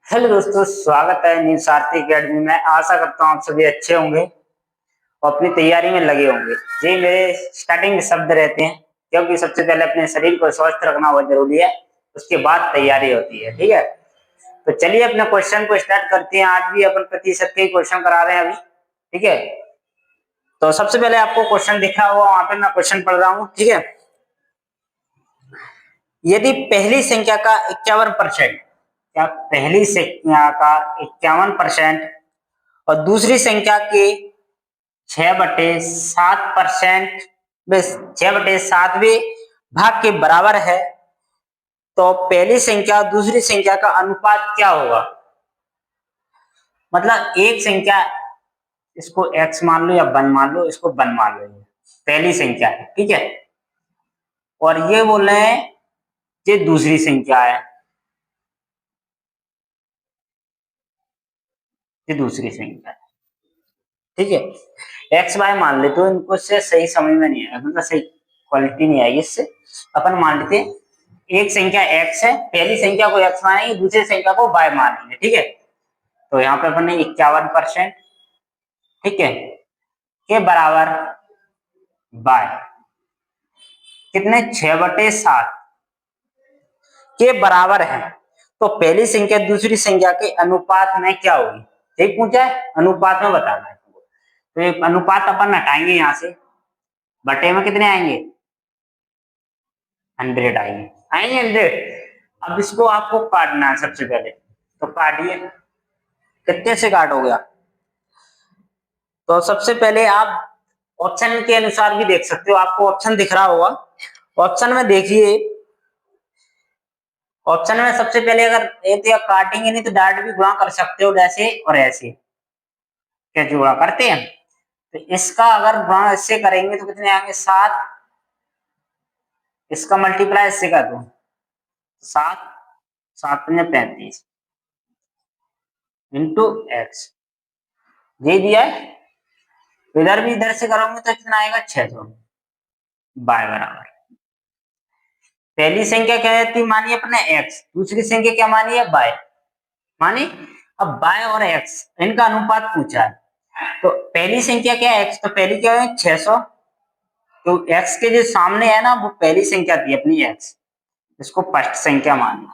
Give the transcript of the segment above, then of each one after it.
Hello दोस्तों, स्वागत है न्यू सारथी अकेडमी में। आशा करता हूँ आप सभी अच्छे होंगे और अपनी तैयारी में लगे होंगे। ये मेरे स्टार्टिंग के शब्द रहते हैं, क्योंकि सबसे पहले अपने शरीर को स्वस्थ रखना बहुत जरूरी है, उसके बाद तैयारी होती है। ठीक है, तो चलिए अपने क्वेश्चन को स्टार्ट करते हैं। आज भी अपन प्रतिशत के क्वेश्चन करा रहे हैं अभी। ठीक है, तो सबसे पहले आपको क्वेश्चन दिखा हुआ, वहां पे मैं क्वेश्चन पढ़ रहा हूँ। ठीक है, यदि पहली संख्या का 51%, क्या पहली संख्या का 51% और दूसरी संख्या के 6/7%, 6/7वें भाग के बराबर है, तो पहली संख्या और दूसरी संख्या का अनुपात क्या होगा। मतलब एक संख्या, इसको x मान लो या 1 मान लो, इसको 1 मान लो, पहली संख्या है। ठीक है, और ये बोल रहे हैं ये दूसरी संख्या है, ये दूसरी संख्या है। ठीक है, एक्स वाई मान ले तो इनको से सही समझ में नहीं आएगा, मतलब सही क्वालिटी नहीं आएगी इससे। अपन मान लेते हैं एक संख्या एक्स है, पहली संख्या को एक्स मानेंगे, दूसरी संख्या को वाई मानेंगे। ठीक है, तो यहाँ पे अपन ने 51%, ठीक है, के बराबर बाय कितने 6/7 के बराबर है, तो पहली संख्या दूसरी संख्या के अनुपात में क्या होगी। ठीक पूछा है, अनुपात में बताना है। तो एक अनुपात अपन हटाएंगे यहाँ से, बटे में कितने आएंगे 100 आएंगे, आएंगे 100। अब इसको आपको काटना है सबसे पहले, तो काटिए। कितने से काटोगे आप, तो सबसे पहले आप ऑप्शन के अनुसार भी देख सकते हो, आपको ऑप्शन दिख रहा होगा। ऑप्शन में देखिए, ऑप्शन में सबसे पहले अगर एक आप काटेंगे नहीं तो डायरेक्ट भी गुणा कर सकते हो, जैसे और ऐसे कैसे गुणा करते हैं। तो इसका अगर गुणा इससे करेंगे तो कितने आएंगे 7, इसका मल्टीप्लाई इससे कर दो 7, 7 में 35 इंटू एक्स, ये दिया है। इधर भी इधर से करोगे तो कितना आएगा 600 बाय बराबर। पहली संख्या क्या रहती मानिए अपने एक्स, दूसरी संख्या क्या मानी है बाय मानी। अब बाय और एक्स इनका अनुपात पूछा है, तो पहली संख्या क्या है एक्स, तो पहली क्या है 600, तो एक्स के जो सामने है ना वो पहली संख्या थी अपनी एक्स, इसको फर्स्ट संख्या मान।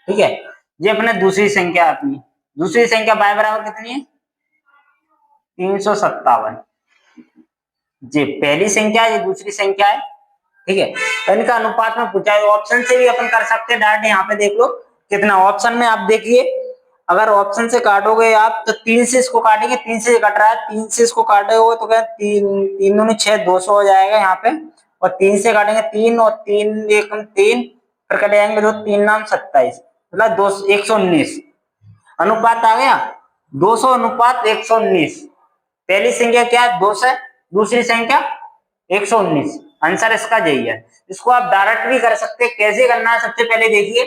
ठीक है, ये अपने दूसरी संख्या अपनी, दूसरी संख्या बाय बराबर कितनी है 357, ये पहली संख्या है, ये दूसरी संख्या है। ठीक है, तो इनका अनुपात में पूछा है। ऑप्शन से भी अपन कर सकते हैं डायरेक्ट, यहाँ पे देख लो कितना ऑप्शन में आप देखिए। अगर ऑप्शन से काटोगे आप तो 3 से इसको काटेंगे, 3 से कट रहा है, 3 से इसको काटोगे तो क्या 3 3 दूनी 6 200 हो जाएगा यहाँ पे, और 3 से काटेंगे 3 और 3 एकम 3, फिर कट जाएंगे 2 3 नाम 27, मतलब 2 119 अनुपात आ गया, 200 अनुपात 119। पहली संख्या क्या है 2 से, दूसरी संख्या 119, आंसर इसका यही है। इसको आप डायरेक्ट भी कर सकते हैं, कैसे करना है सबसे पहले देखिए।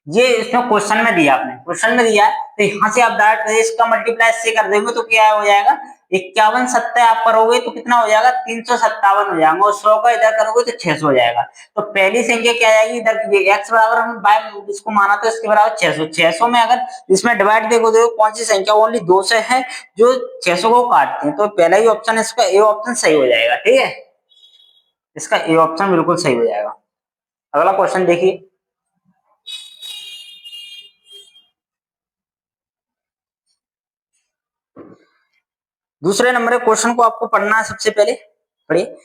ये इसमें क्वेश्चन में दिया, आपने क्वेश्चन में दिया है, तो यहाँ से आप डायरेक्ट इसका मल्टीप्लाई इससे कर देंगे तो क्या हो जाएगा 51 70 आप करोगे तो कितना हो जाएगा 357 हो जाएगा, और 100 का इधर करोगे तो 600 हो जाएगा। तो पहली संख्या क्या आएगी इधर, एक्स बराबर हम बाय इसको माना तो इसके बराबर 600, 600 में अगर इसमें डिवाइड देखो कौन सी संख्या ओनली 2 से है जो 600 को काटते हैं, तो पहला ही ऑप्शन इसका ए ऑप्शन सही हो जाएगा। ठीक है, इसका ए ऑप्शन बिल्कुल सही हो जाएगा। अगला क्वेश्चन देखिए, दूसरे नंबर के क्वेश्चन को आपको पढ़ना है। सबसे पहले पढ़िए,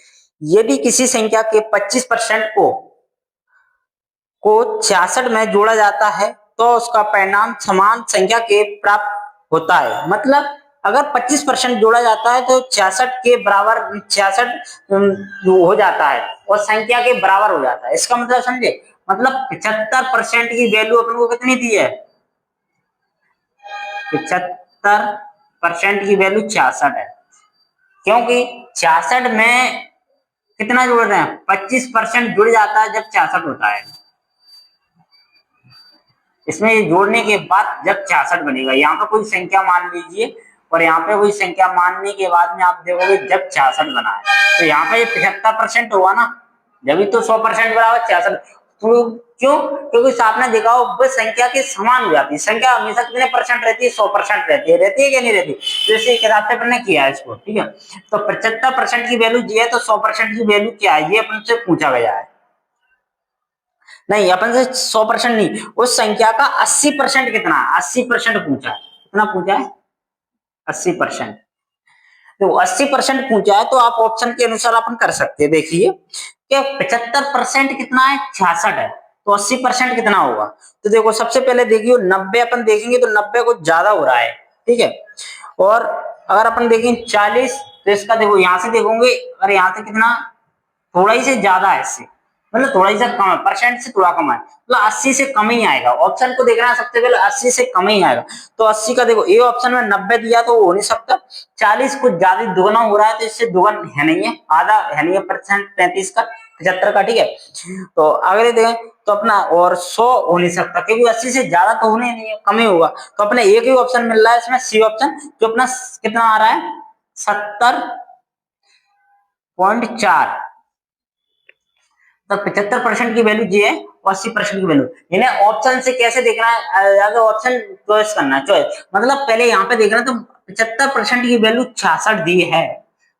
यदि किसी संख्या के 25% को 66 में जोड़ा जाता है तो उसका परिणाम समान संख्या के प्राप्त होता है। मतलब अगर 25% जोड़ा जाता है तो 66 के बराबर 66 हो जाता है और संख्या के बराबर हो जाता है। इसका मतलब समझे, मतलब 75% की वैल्यू अपन को कितनी दी है 75% की वैल्यू 66 है, क्योंकि 66 में कितना जोड़ रहे हैं 25% जुड़ जाता है जब 66 होता है। इसमें जोड़ने के बाद जब 66 बनेगा, यहाँ पे कोई संख्या मान लीजिए और यहाँ पे कोई संख्या मानने के बाद में आप देखोगे जब 66 बना है, तो यहाँ पे 75% हुआ ना, जब तो 100% बराबर 66, क्यों? क्योंकि आपने देखा हो बस संख्या के समान हो जाती है, संख्या हमेशा कितने परसेंट रहती है, 100% रहती है कि नहीं रहती? जैसे एक हिसाब से अपन ने किया है इसको, ठीक है। तो 75% की वैल्यू जी है, तो 100% की वैल्यू क्या है, ये अपन से पूछा गया है। नहीं, अपन से 100% नहीं, उस संख्या का 80% कितना है, 80% पूछा है। कितना पूछा है? 80%। तो 80% पूछा है, तो आप ऑप्शन के अनुसार अपन कर सकते हैं। देखिए कि 75% कितना है, 66 है, तो 80% कितना होगा? तो देखो सबसे पहले देखिए 90 अपन देखेंगे तो 90 कुछ ज्यादा हो रहा है, ठीक है। और अगर अपन देखें 40, तो इसका देखो यहां से देखोगे, अरे यहाँ से कितना, थोड़ा ही से ज्यादा है इससे, मतलब थोड़ा ही सा कम है, परसेंट से थोड़ा कम है, मतलब 80 से कम ही आएगा। ऑप्शन को देखना है सबसे पहले, 80 से कम ही आएगा। तो 80 का देखो ए ऑप्शन में 90 दिया तो वो हो नहीं सकता। 40 कुछ ज्यादा दुगना हो रहा है, तो इससे दुगन है नहीं है, आधा है नहीं है परसेंट 35 का, 75 का, ठीक है। तो अगले देखें तो अपना, और 100 हो नहीं सकता क्योंकि 80 से ज्यादा तो होने नहीं है, कम ही होगा। तो अपने एक ही ऑप्शन मिल रहा है इसमें, सी ऑप्शन, जो अपना कितना आ रहा है, 70.4। तो 75% की वैल्यू जी है और 80% की वैल्यू। इन्हें ऑप्शन से कैसे देखना है, अगर ऑप्शन चॉइस करना है, चॉइस मतलब पहले यहाँ पे देखना, तो 75% की वैल्यू 66 दी है,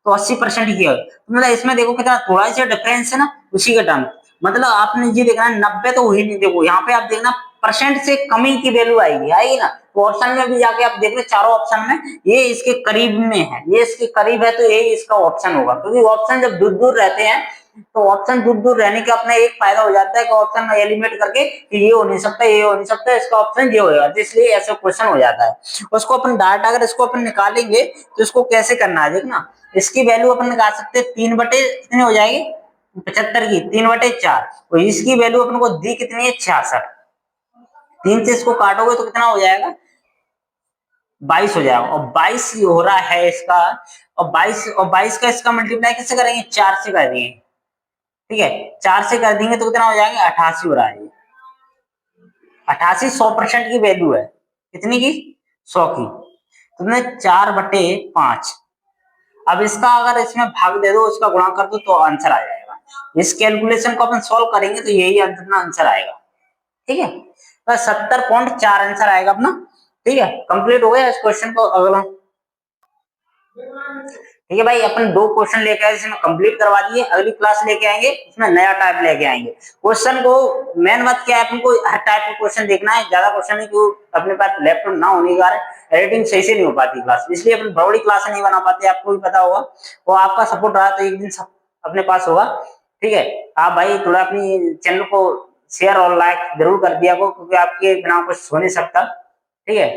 तो 80% की है, मतलब इसमें देखो कितना थोड़ा सा डिफरेंस है ना, उसी का टर्म। मतलब आपने ये देखना है 90 तो हुई नहीं, देखो यहाँ पे आप देखना परसेंट से कमी की वैल्यू आएगी ना। तो ऑप्शन में भी जाके आप देख रहे, चारों ऑप्शन में ये इसके करीब में है, ये इसके करीब है, तो यही इसका ऑप्शन होगा। क्योंकि ऑप्शन जब दूर दूर रहते हैं, तो ऑप्शन दूर दूर रहने का अपना एक फायदा हो जाता है कि ऑप्शन में एलिमिनेट करके कि ये हो नहीं सकता, ये हो नहीं सकता, इसका ऑप्शन ये होगा, तो इसलिए ऐसा क्वेश्चन हो जाता है। उसको अपन डाटा अगर इसको अपन निकालेंगे तो इसको कैसे करना है देखना। इसकी वैल्यू अपन निकाल सकते हैं 3 बटे कितने हो जाएगी, 75 की 3/4, और इसकी वैल्यू अपन को दी कितनी है, 66। 3 से इसको काटोगे तो कितना हो जाएगा, 22 हो जाएगा, और 22 हो रहा है इसका, और 22 का इसका मल्टीप्लाई कैसे करेंगे, 4 से कर देंगे, ठीक है। 4 से कर देंगे तो कितना हो जाएगा, 88 हो रहा है। 88 100% की वैल्यू है, कितनी की, 100 की। तुमने 4/5, अब इसका अगर इसमें भाग दे दो, इसका गुणा कर दो, तो आंसर आ जाएगा। इस कैलकुलेशन को अपन सॉल्व करेंगे तो यही अपना आंसर आएगा, ठीक है। तो 70.4 आंसर आएगा अपना, ठीक है। कंप्लीट हो गया इस क्वेश्चन को। अगला ठीक है भाई, अपन 2 क्वेश्चन लेके आए, जिसमें कंप्लीट करवा दिए। अगली क्लास लेके आएंगे, उसमें नया टाइप लेके आएंगे। क्वेश्चन को मेन बात क्या है, अपन को हर टाइप का क्वेश्चन देखना है, ज्यादा क्वेश्चन नहीं, क्योंकि अपने पास लैपटॉप ना होने के कारण एडिटिंग सही से नहीं हो पाती क्लास, इसलिए अपन बड़ी क्लास नहीं बना पाते, आपको भी पता होगा। वो आपका सपोर्ट रहा तो एक दिन सब अपने पास होगा, ठीक है। आप भाई थोड़ा अपनी चैनल को शेयर और लाइक जरूर कर दिया को, क्योंकि आपके बिना कुछ हो नहीं सकता, ठीक है।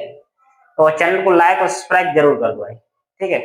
तो चैनल को लाइक और सब्सक्राइब जरूर कर दो भाई, ठीक है।